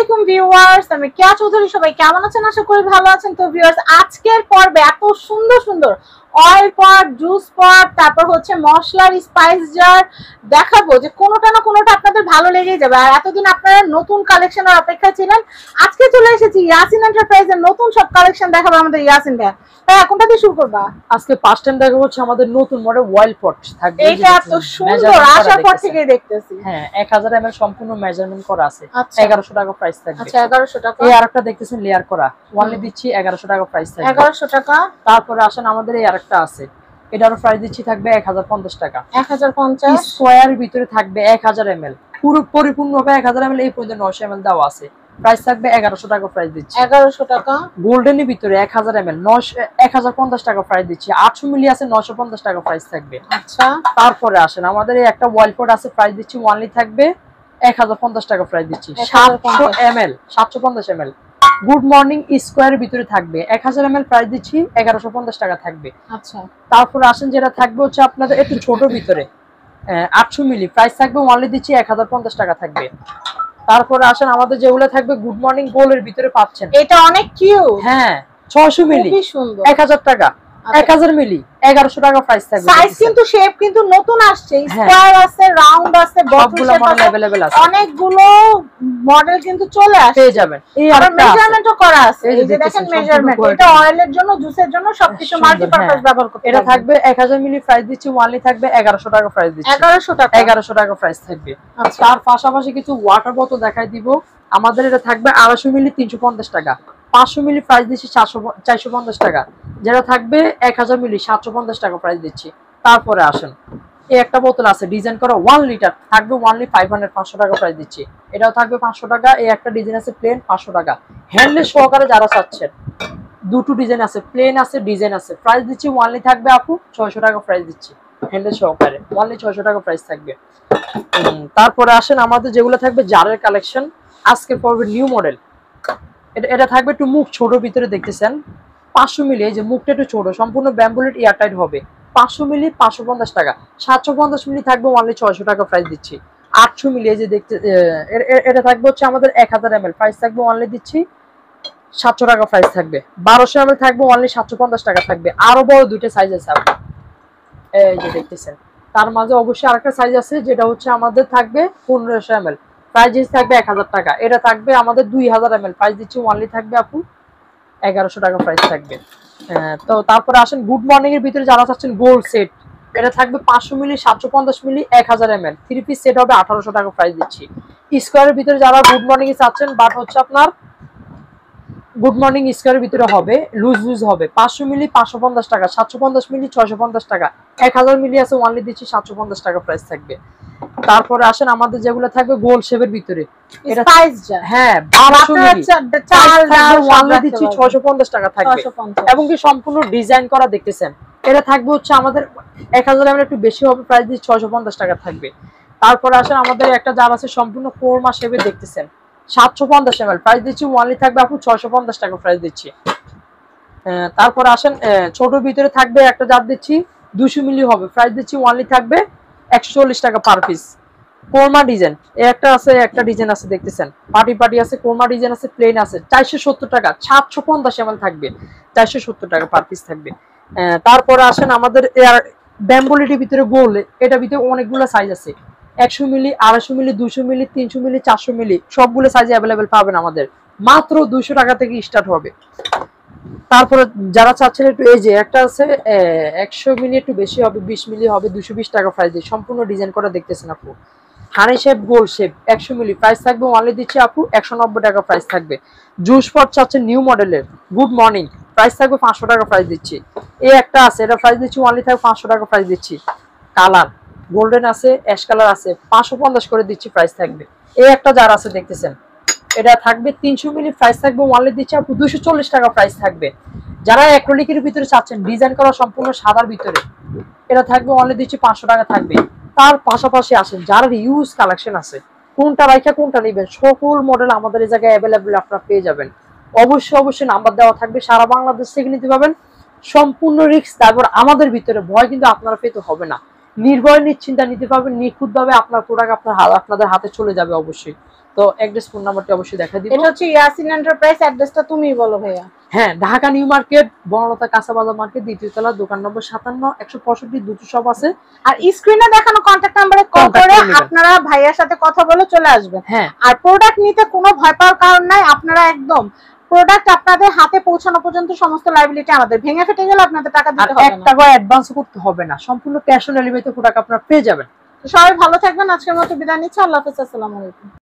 আলাইকুম ভিউয়ার্স, আমি কেয়া চৌধুরী। সবাই কেমন আছেন? আশা করি ভালো আছেন। তো ভিউয়ার্স, আজকের পর্বে এত সুন্দর সুন্দর অয়েল পট, জুস পট, তারপর হচ্ছে মশলার স্পাইস জার দেখাবো, যে কোনোটা না কোনোটা আপনাদের ভালো লেগেই যাবে। আর এতদিন আপনারা নতুন কালেকশনের অপেক্ষা ছিলেন, আজকে চলে এসেছি ইয়াসিন এন্টারপ্রাইজের নতুন সব কালেকশন দেখাবো আমাদের ইয়াসিন ভাই। ভাই কোনটা দিয়ে শুরু করবা? আজকে ফার্স্ট টাইম দেখাবো হচ্ছে আমাদের নতুন মডেল অয়েল পট থাকবে। এইটা এত সুন্দর, আসার পর থেকেই দেখতেছি। হ্যাঁ, 1000 ml সম্পূর্ণ মেজারমেন্ট করা আছে। 1100 টাকা প্রাইস থাকবে। আচ্ছা, 1100 টাকা। এই আরেকটা দেখতেছেন লেয়ার করা, ওয়ানলি দিচ্ছি 1100 টাকা প্রাইস থাকবে। 1100 টাকা। তারপরে আসেন আমাদের এই আরেকটা আছে, এটারও প্রাইস দিচ্ছি থাকবে 1050 টাকা। 1050 স্কয়ার ভিতরে থাকবে 1000 ml, পুরো পরিপূর্ণভাবে 1000 ml। এই পর্যন্ত 900 ml দেওয়া আছে, প্রাইস থাকবে 1100 টাকা প্রাইস দিচ্ছি। 1100 টাকা। গোল্ডেনের ভিতরে 1000 ml 1050 টাকা প্রাইস দিচ্ছি। 800 মিলি আছে 950 টাকা প্রাইস থাকবে। আচ্ছা, তারপরে আসেন আমাদের এই একটা ওয়াইল পট আছে, প্রাইস দিচ্ছি ওয়ানলি থাকবে 1050 টাকা প্রাইস দিচ্ছি। 700 ml 750 ml গুড মর্নিং স্কয়ারের ভিতরে থাকবে 1000 ml, প্রাইস দিচ্ছি 1150 টাকা থাকবে। আচ্ছা, তারপরে আসেন যেটা থাকবে হচ্ছে আপনাদের একটু ছোট ভিতরে 800 মিলি, প্রাইস থাকবে ওয়ানলি দিচ্ছি 1050 টাকা থাকবে। তারপরে আসেন আমাদের যেগুলো থাকবে গুড মর্নিং গোলের ভিতরে পাচ্ছেন, এটা অনেক কিউট। হ্যাঁ 600 মিলি খুবই সুন্দর, 1000 টাকা। 1000 মিলি 1100 টাকা প্রাইস থাকবে। সাইজ কিন্তু শেপ কিন্তু নতুন আসছে, স্কয়ার আছে, রাউন্ড আছে, বটল শেপ আছে, अवेलेबल আছে, অনেকগুলো মডেল কিন্তু চলে আসছে, পেয়ে যাবেন। এই আর মেজারমেন্টও করা আছে, এই যে দেখেন মেজারমেন্ট। এটা অয়েলের জন্য, জুসের জন্য সবকিছু মাল্টিপারপাস ব্যবহার করতে। এটা থাকবে 1000 মিলি, প্রাইস দিচ্ছি ওয়ানলি থাকবে 1100 টাকা প্রাইস দিচ্ছি। 1100 টাকা, 1100 টাকা প্রাইস থাকবে। তার পাশাপাশি কিছু ওয়াটার বোতল দেখাই দিব আমাদের। এটা থাকবে 250 মিলি 350 টাকা, 500 মিলি প্রাইস দিচ্ছি 450 টাকা, যেটা থাকবে 1000 মিলি 750 টাকা প্রাইস দিচ্ছি। তারপরে আসেন এই একটা বোতল আছে ডিজাইন করা 1 লিটার, থাকবে ওয়ানলি 500 টাকা প্রাইস দিচ্ছি। এটাও থাকবে 500 টাকা। এই একটা ডিজাইন আছে প্লেন 500 টাকা। হ্যান্ডেল সহকারে যারা চাচ্ছেন, দুটো ডিজাইন আছে, প্লেন আছে, ডিজাইন আছে, প্রাইস দিচ্ছি ওয়ানলি থাকবে আপু 600 টাকা প্রাইস দিচ্ছি। হ্যান্ডেল সহকারে ওয়ানলি 600 টাকা প্রাইস থাকবে। তারপরে আসেন আমাদের যেগুলো থাকবে জারের কালেকশন, আজকে পড়বে নিউ মডেল। এটা থাকবে একটু মুখ ছোট ভিতরে দেখতেছেন, 500 মিলি, এই যে মুখটা একটু ছোট, সম্পূর্ণ ব্যাম্বুলেট এয়ারটাইট হবে। 500 মিলি 550 টাকা। 750 মিলি থাকবে ওয়ানলি 600 টাকা প্রাইস দিচ্ছি। 800 মিলি এই যে দেখতে, এটা থাকবে হচ্ছে আমাদের 1000 ml, প্রাইস থাকবে ওয়ানলি দিচ্ছি 700 টাকা প্রাইস থাকবে। 1200 ml থাকবে ওয়ানলি 750 টাকা থাকবে। আরো বড় দুইটা সাইজ আছে আপনি এই যে দেখতেছেন, তার মাঝে অবশ্যই আরেকটা সাইজ আছে যেটা হচ্ছে আমাদের থাকবে 1500 ml, প্রাইস থাকবে 1000 টাকা। এটা থাকবে আমাদের 2000 ml, প্রাইস দিচ্ছি ওয়ানলি থাকবে আপু 1100 টাকা প্রাইস থাকবে। তো তারপরে আসেন গুড মর্নিং এর ভিতরে যারা চাচ্ছেন গোল্ড সেট, এটা থাকবে 500 মিলি 750 মিলি 1000 ml, 3 পিস সেট হবে 1800 টাকা প্রাইস দিচ্ছি। স্কয়ারের ভিতরে যারা গুড মর্নিং এ চাচ্ছেন, বাট হচ্ছে আপনার গুড মর্নিং স্কয়ারের ভিতরে হবে, লুজ লুজ হবে, 500 মিলি 550 টাকা, 750 মিলি 650 টাকা, 1000 মিলি আছে ওয়ানলি দিচ্ছি 750 টাকা প্রাইস থাকবে। তারপরে আসেন আমাদের যেগুলো থাকবে গোল শেপের ভিতরে, এটা সাইজ যা, হ্যাঁ 1200 মিলি চাল ডাল ওয়ানলি দিচ্ছি 650 টাকা থাকবে, এবং কি সম্পূর্ণ ডিজাইন করা দেখতেছেন। এটা থাকবে হচ্ছে আমাদের 1000 ml, একটু বেশি হবে, প্রাইস দিচ্ছি 650 টাকা থাকবে। তারপরে আসেন আমাদের একটা জার আছে সম্পূর্ণ কোরমা শেপে দেখতেছেন, 750 ml, প্রাইস দিচ্ছি ওয়ানলি থাকবে আপু 650 টাকা প্রাইস দিচ্ছি। তারপর আসেন ছোট ভিতরে থাকবে একটা জার দিচ্ছি 200 মিলি হবে, প্রাইস দিচ্ছি ওয়ানলি থাকবে 140 টাকা পার পিস। কোরমা ডিজাইন এই একটা আছে, একটা ডিজাইন আছে দেখতেছেন, পার্টি পার্টি আছে, কোরমা ডিজাইন আছে, প্লেন আছে, 470 টাকা। 750 ml থাকবে 470 টাকা পার পিস থাকবে। তারপরে আসেন আমাদের ব্যাম্বুলিটির ভিতরে গোল, এটা ভিতরে অনেকগুলো সাইজ আছে, 100 মিলি 250 মিলি 200 মিলি 300 মিলি 400 মিলি সবগুলো সাইজে অ্যাভেলেবেল পাবেন আমাদের, মাত্র 200 টাকা থেকে স্টার্ট হবে। তারপরে যারা চাচ্ছেন একটু, এই যে একটা আছে 100 মিলি একটু বেশি হবে, 20 মিলি হবে, 220 টাকা প্রাইস দিয়ে সম্পূর্ণ ডিজাইন করা দেখতেছেন আপু। হানি শেপ গোল শেপ 100 মিলি, প্রাইস থাকবে ওয়ানলি দিচ্ছি আপু 190 টাকা প্রাইস থাকবে। জুস পট চাচ্ছেন নিউ মডেলের গুড মর্নিং, প্রাইস থাকবে 500 টাকা প্রাইস দিচ্ছি। এই একটা আছে, এটা প্রাইস দিচ্ছি ওয়ানলি থাকবে 500 টাকা প্রাইস দিচ্ছি। কালার গোল্ডেন আছে, অ্যাশ কালার আছে, 550 করে দিচ্ছি, প্রাইস থাকবে। এই একটা জার আছে দেখতেছেন, এটা থাকবে 300 মিলি, প্রাইস থাকবে ওয়ানলি দিচ্ছি আপু 240 টাকা প্রাইস থাকবে। যারা অ্যাক্রিলিকের ভিতরে চাচ্ছেন ডিজাইন করা সম্পূর্ণ সাদার ভিতরে, এটা থাকবে ওয়ানলি দিচ্ছি 500 টাকা থাকবে। তার পাশাপাশি আসেন যারা ইউজ কালেকশন আছে, কোনটা রাইখা কোনটা নেবেন, সকল মডেল আমাদের এই জায়গায় অ্যাভেলেবেল আপনারা পেয়ে যাবেন। অবশ্যই নাম্বার দেওয়া থাকবে, সারা বাংলাদেশ থেকে নিতে পারবেন, সম্পূর্ণ রিস্ক। তারপর আমাদের ভিতরে ভয় কিন্তু আপনারা পেতে হবে না, নির্ভয় নিশ্চিন্তা নিতে পারবেন, নিখুঁতভাবে আপনার প্রোডাক্ট আপনাদের হাতে চলে যাবে অবশ্যই। তো অ্যাড্রেস ফোন নাম্বারটি অবশ্যই দেখা দিব। এটা হচ্ছে ইয়াসিন এন্টারপ্রাইজ, অ্যাড্রেসটা তুমিই বলো ভাইয়া। হ্যাঁ, ঢাকা নিউ মার্কেট, বনলতা কাঁচা বাজার মার্কেট, দ্বিতীয় তলা, দোকান নম্বর 57, 165 দুটো শপ আছে। আর স্ক্রিনে দেখানো কন্টাক্ট নম্বরে কল করে আপনারা ভাইয়ার সাথে কথা বলে চলে আসবেন। হ্যাঁ, আর প্রোডাক্ট নিতে কোনো ভয় পাওয়ার কারণ নাই, আপনারা একদম প্রোডাক্ট আপনাদের হাতে পৌঁছানো পর্যন্ত সমস্ত লায়াবিলিটি আমাদের, ভেঙে ফেটে গেলে আপনাদের টাকা দিতে হবে না, 1 টাকা অ্যাডভান্স করতে হবে না, সম্পূর্ণ ক্যাশ অন ডেলিভারিতে প্রোডাক্ট আপনারা পেয়ে যাবেন। সবাই ভালো থাকবেন, আজকের মতো বিদায় নিচ্ছি, আল্লাহ হাফেজ, আসসালামু আলাইকুম।